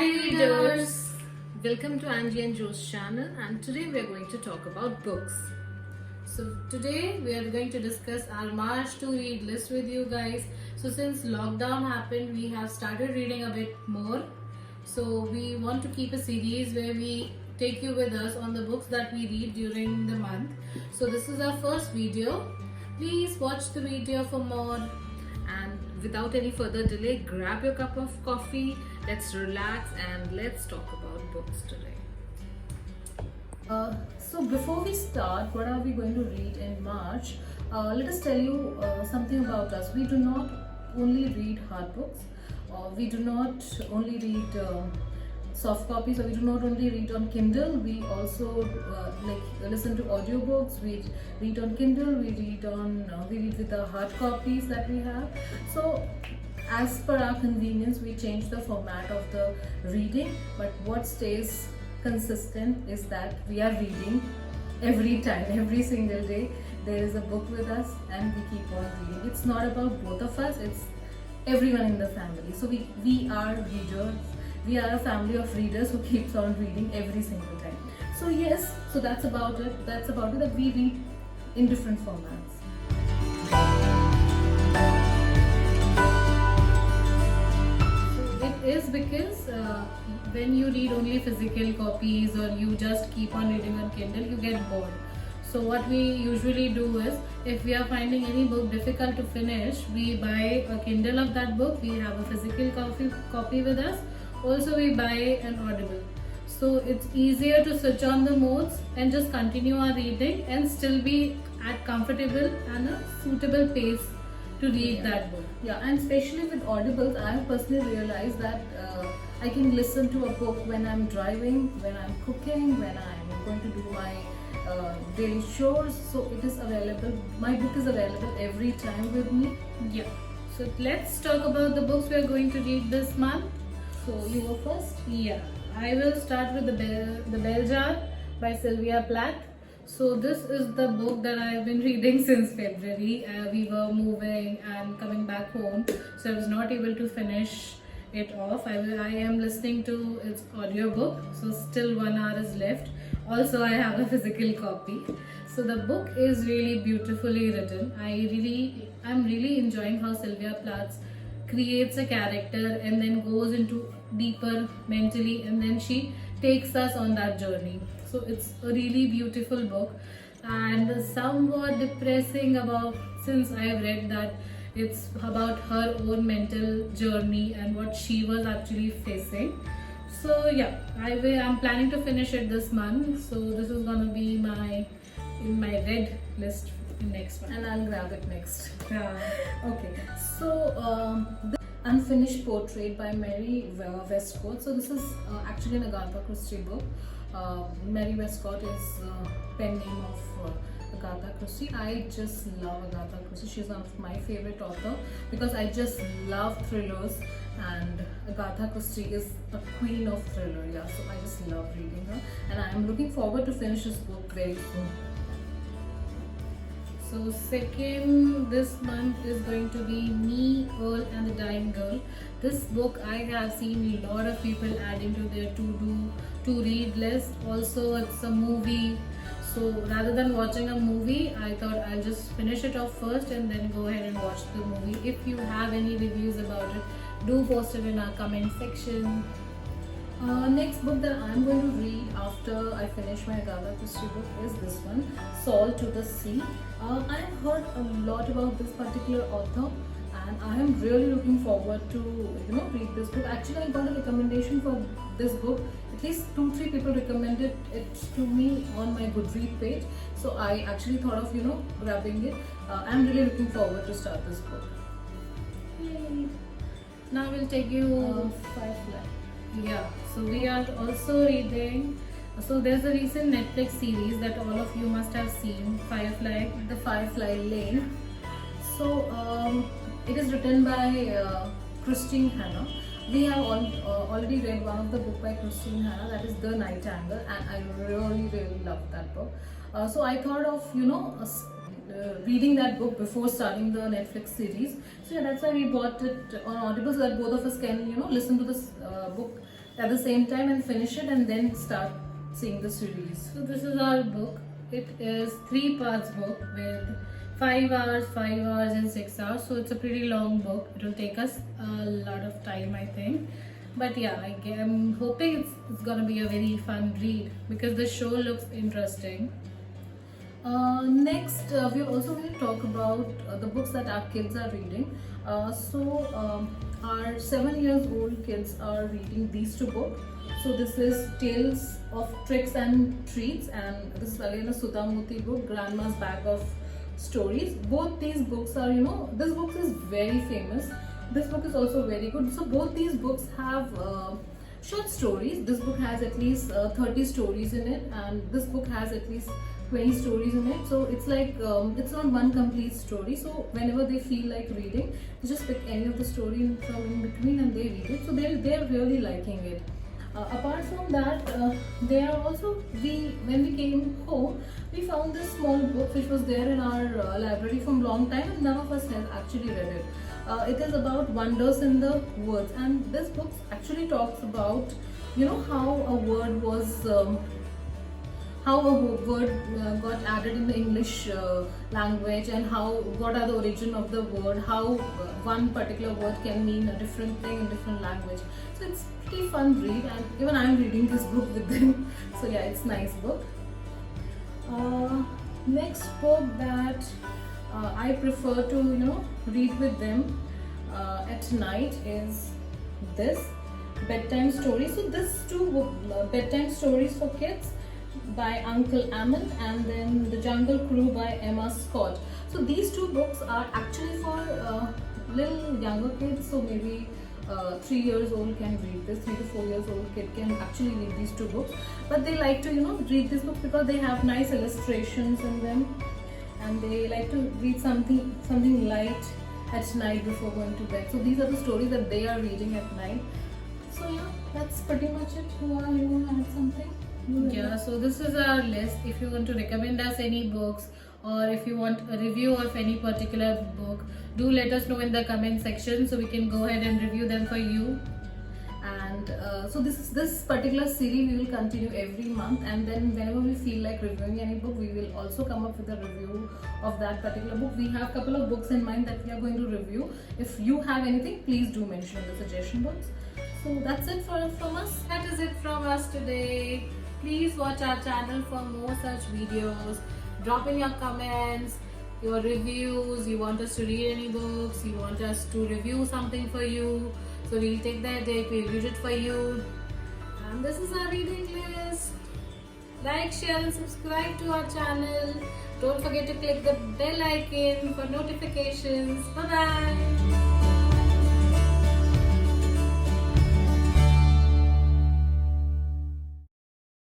Hi readers! Welcome to Angie and Joe's channel, and today we are going to talk about books. So today we are going to discuss our March to read list with you guys. So since lockdown happened, we have started reading a bit more. So we want to keep a series where we take you with us on the books that we read during the month. So this is our first video. Please watch the video for more, and without any further delay, grab your cup of coffee, let's relax and let's talk about books today. So before we start, what are we going to read in March? Let us tell you something about us. We do not only read hard books, we do not only read soft copies, or we do not only read on Kindle. We also listen to audiobooks. We read on Kindle. We read with the hard copies that we have. So as per our convenience, we change the format of the reading, but what stays consistent is that we are reading every time, every single day. There is a book with us and we keep on reading. It's not about both of us, it's everyone in the family. So we are readers. We are a family of readers who keeps on reading every single time. So yes, so that's about it. That's about it, that we read in different formats. It is because when you read only physical copies or you just keep on reading on Kindle, you get bored. So what we usually do is, if we are finding any book difficult to finish, we buy a Kindle of that book. We have a physical copy with us. Also we buy an Audible. So it's easier to switch on the modes and just continue our reading and still be at comfortable and a suitable pace to read that book. Yeah, and especially with audibles, I have personally realized that I can listen to a book when I'm driving, when I'm cooking, when I'm going to do my daily chores. So it is available. My book is available every time with me. Yeah. So let's talk about the books we are going to read this month. So you go first. Yeah, I will start with the Bell Jar by Sylvia Plath. So this is the book that I have been reading since February. We were moving and coming back home, so I was not able to finish it off. I am listening to its audiobook, so still 1 hour is left. Also, I have a physical copy. So the book is really beautifully written. I'm really enjoying how Sylvia Plath creates a character and then goes into deeper mentally, and then she takes us on that journey. So it's a really beautiful book and somewhat depressing about, since I have read that it's about her own mental journey and what she was actually facing. So yeah, I'm planning to finish it this month. So this is gonna be in my read list next month, And I'll grab it next. yeah. Okay, so the Unfinished Portrait by Mary Westcott. So this is actually an Agatha Christie book. Mary Westcott is pen name of Agatha Christie. I just love Agatha Christie. She's one of my favorite author because I just love thrillers, and Agatha Christie is a queen of thriller. Yeah, so I just love reading her, and I am looking forward to finish this book very soon. So second this month is going to be Me, Earl and the Dying Girl. This book I have seen a lot of people adding to their to read list. Also it's a movie. So rather than watching a movie, I thought I'll just finish it off first and then go ahead and watch the movie. If you have any reviews about it, do post it in our comment section. Next book that I'm going to read after I finish my Agatha Christie book is this one, Salt to the Sea. I have heard a lot about this particular author, and I am really looking forward to read this book. Actually, I got a recommendation for this book. At least 2-3 people recommended it to me on my Goodreads page. So I actually thought of grabbing it. I'm really looking forward to start this book. Yay. Now we'll take you Firefly. Yeah, so we are also reading. So there's a recent Netflix series that all of you must have seen, Firefly. The Firefly Lane. So it is written by Christine Hanna. We have already read one of the book by Christine Hanna, that is The Nightingale, and I really loved that book. So I thought of reading that book before starting the Netflix series. So yeah, that's why we bought it on Audible, so that both of us can listen to this book at the same time and finish it and then start seeing the series. So this is our book. It is 3 parts book with 5 hours, 5 hours and 6 hours. So it's a pretty long book. It will take us a lot of time, I think. But yeah, I'm hoping it's gonna be a very fun read because the show looks interesting. Next, we're also going to talk about the books that our kids are reading. Our 7 years old kids are reading these 2 books. So this is Tales of Tricks and Treats, and this is again a Sudha Murthy book, Grandma's Bag of Stories. Both these books are, this book is very famous. This book is also very good. So both these books have short stories. This book has at least 30 stories in it, and this book has at least 20 stories in it. So it's like it's not one complete story. So whenever they feel like reading, they just pick any of the story from in between and they read it. So they're really liking it. Apart from that, they are also when we came home, we found this small book which was there in our library from long time, and none of us has actually read it. It is about wonders in the words, and this book actually talks about how a word was. How a word got added in the English language, and what are the origin of the word, how one particular word can mean a different thing in different language. So it's pretty fun read, and even I'm reading this book with them. So yeah, it's nice book. Next book that I prefer to read with them at night is this bedtime stories. So this 2 bedtime stories for kids by Uncle Ammon, and then The Jungle Crew by Emma Scott. So these 2 books are actually for little younger kids, so maybe 3 years old can read this. 3 to 4 years old kid can actually read these 2 books, but they like to read this book because they have nice illustrations in them, and they like to read something light at night before going to bed. So these are the stories that they are reading at night. So yeah, that's pretty much it. You want to add something? Yeah, so this is our list. If you want to recommend us any books, or if you want a review of any particular book, do let us know in the comment section so we can go ahead and review them for you. And so this particular series we will continue every month, and then whenever we feel like reviewing any book, we will also come up with a review of that particular book. We have a couple of books in mind that we are going to review. If you have anything, please do mention in the suggestion box. So that's it from us. That is it from us today. Please watch our channel for more such videos. Drop in your comments, your reviews. You want us to read any books, you want us to review something for you. So we'll take that date, we'll read it for you. And this is our reading list. Like, share and subscribe to our channel. Don't forget to click the bell icon for notifications. Bye bye.